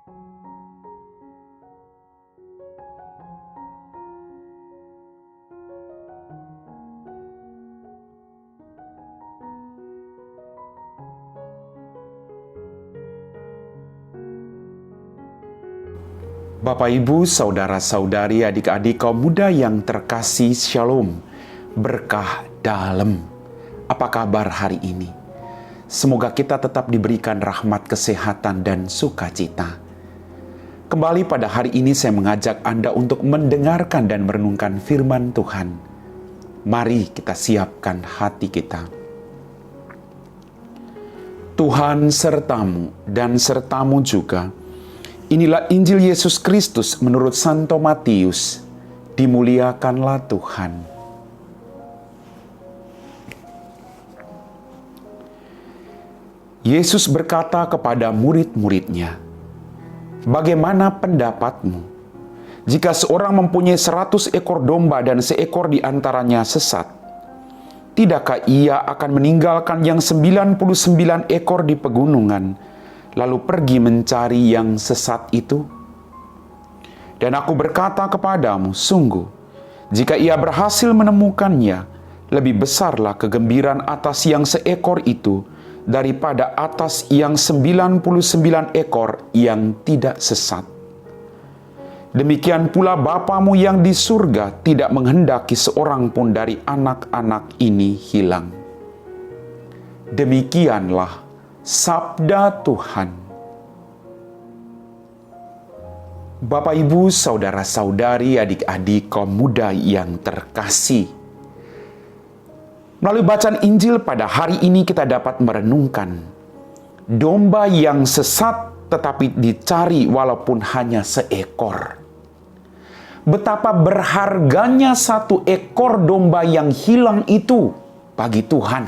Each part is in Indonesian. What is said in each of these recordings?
Bapak, Ibu, saudara-saudari, adik-adik kaum muda yang terkasih, Shalom, berkah dalam. Apa kabar hari ini? Semoga kita tetap diberikan rahmat, kesehatan, dan sukacita. Kembali pada hari ini saya mengajak Anda untuk mendengarkan dan merenungkan firman Tuhan. Mari kita siapkan hati kita. Tuhan sertamu dan sertamu juga. Inilah Injil Yesus Kristus menurut Santo Matius. Dimuliakanlah Tuhan. Yesus berkata kepada murid-muridnya, "Bagaimana pendapatmu? Jika seorang mempunyai 100 ekor domba dan seekor di antaranya sesat, tidakkah ia akan meninggalkan yang 99 ekor di pegunungan, lalu pergi mencari yang sesat itu? Dan aku berkata kepadamu, sungguh, jika ia berhasil menemukannya, lebih besarlah kegembiraan atas yang seekor itu daripada atas yang 99 ekor yang tidak sesat. Demikian pula Bapamu yang di surga tidak menghendaki seorang pun dari anak-anak ini hilang." Demikianlah sabda Tuhan. Bapak, Ibu, saudara-saudari, adik-adik kaum muda yang terkasih. Melalui bacaan Injil pada hari ini kita dapat merenungkan domba yang sesat tetapi dicari walaupun hanya seekor. Betapa berharganya satu ekor domba yang hilang itu bagi Tuhan.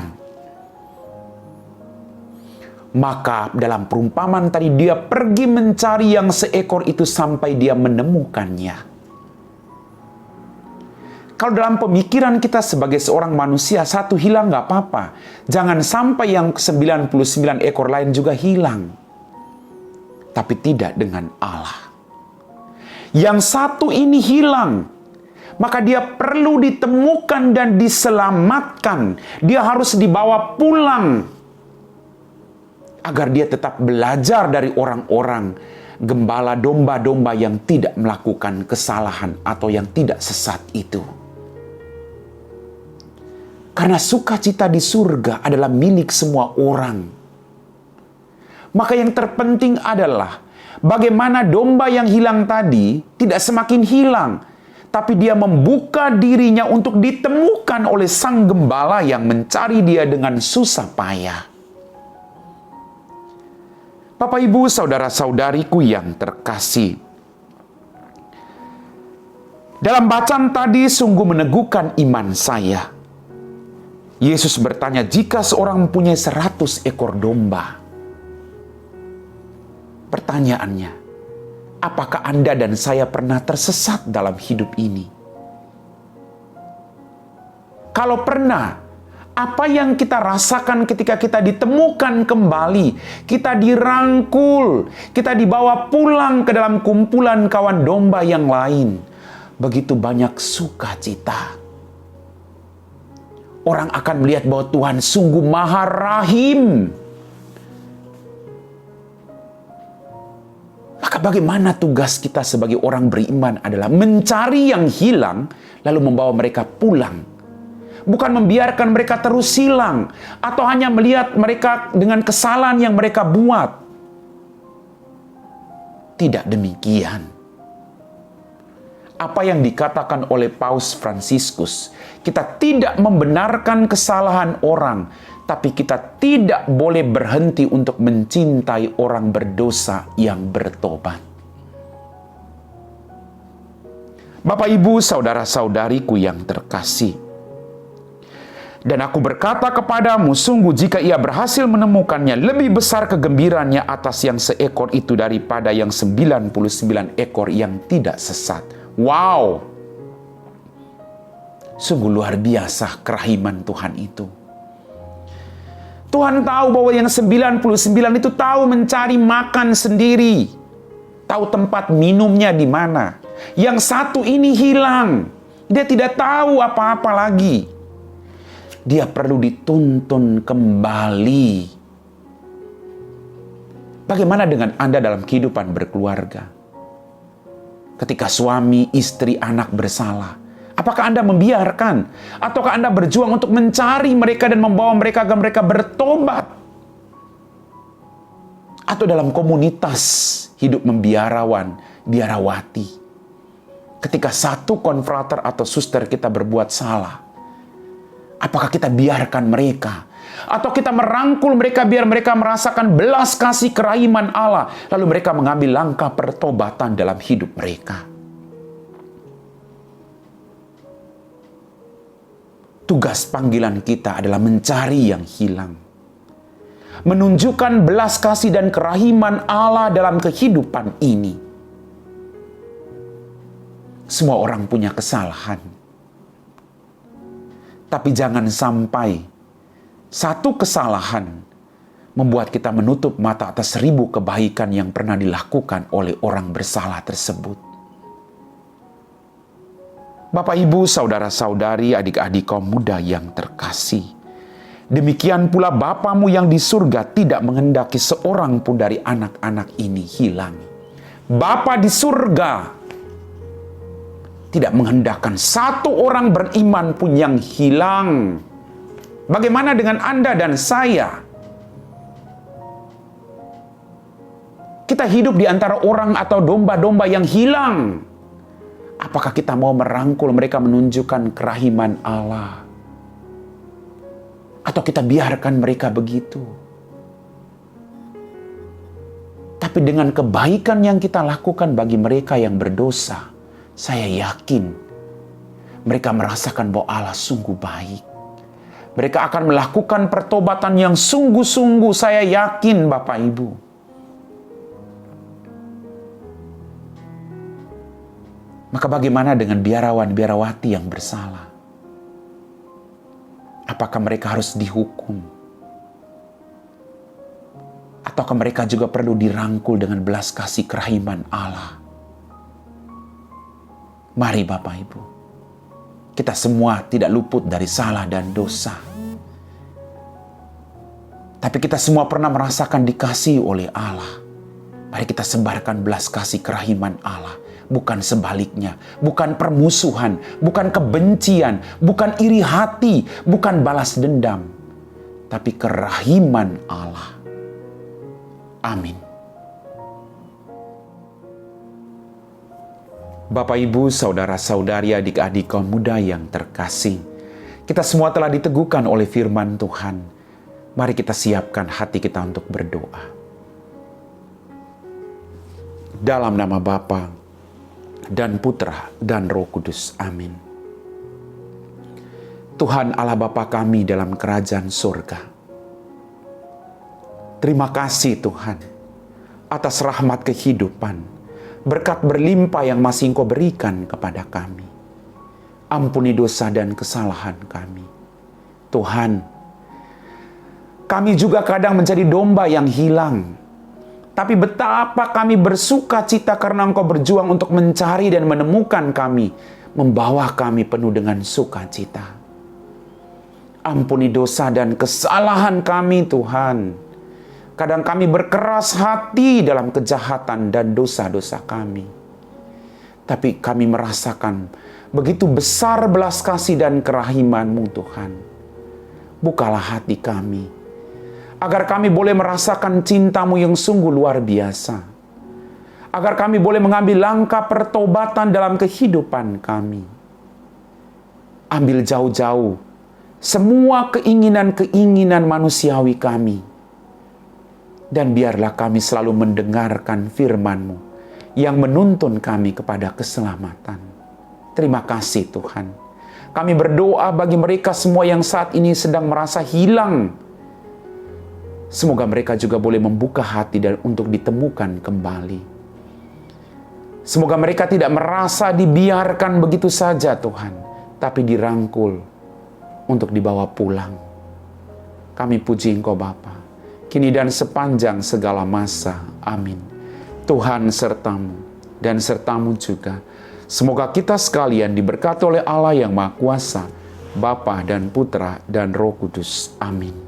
Maka dalam perumpamaan tadi dia pergi mencari yang seekor itu sampai dia menemukannya. Kalau dalam pemikiran kita sebagai seorang manusia, satu hilang nggak apa-apa. Jangan sampai yang 99 ekor lain juga hilang. Tapi tidak dengan Allah. Yang satu ini hilang, maka dia perlu ditemukan dan diselamatkan. Dia harus dibawa pulang agar dia tetap belajar dari orang-orang gembala domba-domba yang tidak melakukan kesalahan atau yang tidak sesat itu. Karena sukacita di surga adalah milik semua orang. Maka yang terpenting adalah bagaimana domba yang hilang tadi tidak semakin hilang, tapi dia membuka dirinya untuk ditemukan oleh sang gembala yang mencari dia dengan susah payah. Bapak, Ibu, saudara-saudariku yang terkasih. Dalam bacaan tadi sungguh meneguhkan iman saya. Yesus bertanya, jika seorang mempunyai 100 ekor domba. Pertanyaannya, apakah Anda dan saya pernah tersesat dalam hidup ini? Kalau pernah, apa yang kita rasakan ketika kita ditemukan kembali, kita dirangkul, kita dibawa pulang ke dalam kumpulan kawan domba yang lain. Begitu banyak sukacita. Orang akan melihat bahwa Tuhan sungguh Maha Rahim. Maka bagaimana tugas kita sebagai orang beriman adalah mencari yang hilang, lalu membawa mereka pulang. Bukan membiarkan mereka terus hilang, atau hanya melihat mereka dengan kesalahan yang mereka buat. Tidak demikian. Apa yang dikatakan oleh Paus Fransiskus, kita tidak membenarkan kesalahan orang, tapi kita tidak boleh berhenti untuk mencintai orang berdosa yang bertobat. Bapak, Ibu, saudara-saudariku yang terkasih. Dan aku berkata kepadamu, sungguh jika ia berhasil menemukannya, lebih besar kegembiraannya atas yang seekor itu daripada yang 99 ekor yang tidak sesat. Wow! Sungguh luar biasa kerahiman Tuhan itu. Tuhan tahu bahwa yang 99 itu tahu mencari makan sendiri. tahu tempat minumnya di mana. Yang satu ini hilang. Dia tidak tahu apa-apa lagi. Dia perlu dituntun kembali. Bagaimana dengan Anda dalam kehidupan berkeluarga? Ketika suami, istri, anak bersalah, apakah Anda membiarkan? Ataukah Anda berjuang untuk mencari mereka dan membawa mereka agar mereka bertobat? Atau dalam komunitas hidup membiarawan, biarawati. Ketika satu konfrater atau suster kita berbuat salah, apakah kita biarkan mereka? Atau kita merangkul mereka biar mereka merasakan belas kasih kerahiman Allah, lalu mereka mengambil langkah pertobatan dalam hidup mereka? Tugas panggilan kita adalah mencari yang hilang. Menunjukkan belas kasih dan kerahiman Allah dalam kehidupan ini. Semua orang punya kesalahan. Tapi jangan sampai satu kesalahan membuat kita menutup mata atas 1000 kebaikan yang pernah dilakukan oleh orang bersalah tersebut. Bapak, Ibu, saudara-saudari, adik-adik kaum muda yang terkasih. Demikian pula Bapamu yang di surga tidak menghendaki seorang pun dari anak-anak ini hilang. Bapa di surga tidak menghendakkan satu orang beriman pun yang hilang. Bagaimana dengan Anda dan saya? Kita hidup di antara orang atau domba-domba yang hilang. Apakah kita mau merangkul mereka menunjukkan kerahiman Allah? Atau kita biarkan mereka begitu? Tapi dengan kebaikan yang kita lakukan bagi mereka yang berdosa, saya yakin mereka merasakan bahwa Allah sungguh baik. Mereka akan melakukan pertobatan yang sungguh-sungguh, saya yakin Bapak Ibu. Maka bagaimana dengan biarawan-biarawati yang bersalah? Apakah mereka harus dihukum? Ataukah mereka juga perlu dirangkul dengan belas kasih kerahiman Allah? Mari Bapak Ibu, kita semua tidak luput dari salah dan dosa. Tapi kita semua pernah merasakan dikasihi oleh Allah. Mari kita sebarkan belas kasih kerahiman Allah. Bukan sebaliknya, bukan permusuhan, bukan kebencian, bukan iri hati, bukan balas dendam. Tapi kerahiman Allah. Amin. Bapak, Ibu, saudara-saudari, adik-adik kaum muda yang terkasih, kita semua telah diteguhkan oleh firman Tuhan. Mari kita siapkan hati kita untuk berdoa. Dalam nama Bapa dan Putra dan Roh Kudus. Amin. Tuhan Allah Bapa kami dalam kerajaan surga, terima kasih Tuhan atas rahmat kehidupan, berkat berlimpah yang masih Engkau berikan kepada kami. Ampuni dosa dan kesalahan kami. Tuhan, kami juga kadang menjadi domba yang hilang. Tapi betapa kami bersuka cita karena Engkau berjuang untuk mencari dan menemukan kami, membawa kami penuh dengan sukacita. Ampuni dosa dan kesalahan kami Tuhan. Kadang kami berkeras hati dalam kejahatan dan dosa-dosa kami. Tapi kami merasakan begitu besar belas kasih dan kerahiman-Mu Tuhan. Bukalah hati kami, agar kami boleh merasakan cinta-Mu yang sungguh luar biasa. Agar kami boleh mengambil langkah pertobatan dalam kehidupan kami. Ambil jauh-jauh semua keinginan-keinginan manusiawi kami. Dan biarlah kami selalu mendengarkan firman-Mu yang menuntun kami kepada keselamatan. Terima kasih Tuhan. Kami berdoa bagi mereka semua yang saat ini sedang merasa hilang. Semoga mereka juga boleh membuka hati dan untuk ditemukan kembali. Semoga mereka tidak merasa dibiarkan begitu saja Tuhan, tapi dirangkul untuk dibawa pulang. Kami puji Engkau Bapa, kini dan sepanjang segala masa. Amin. Tuhan sertamu dan sertamu juga. Semoga kita sekalian diberkati oleh Allah yang Maha Kuasa, Bapa dan Putra dan Roh Kudus. Amin.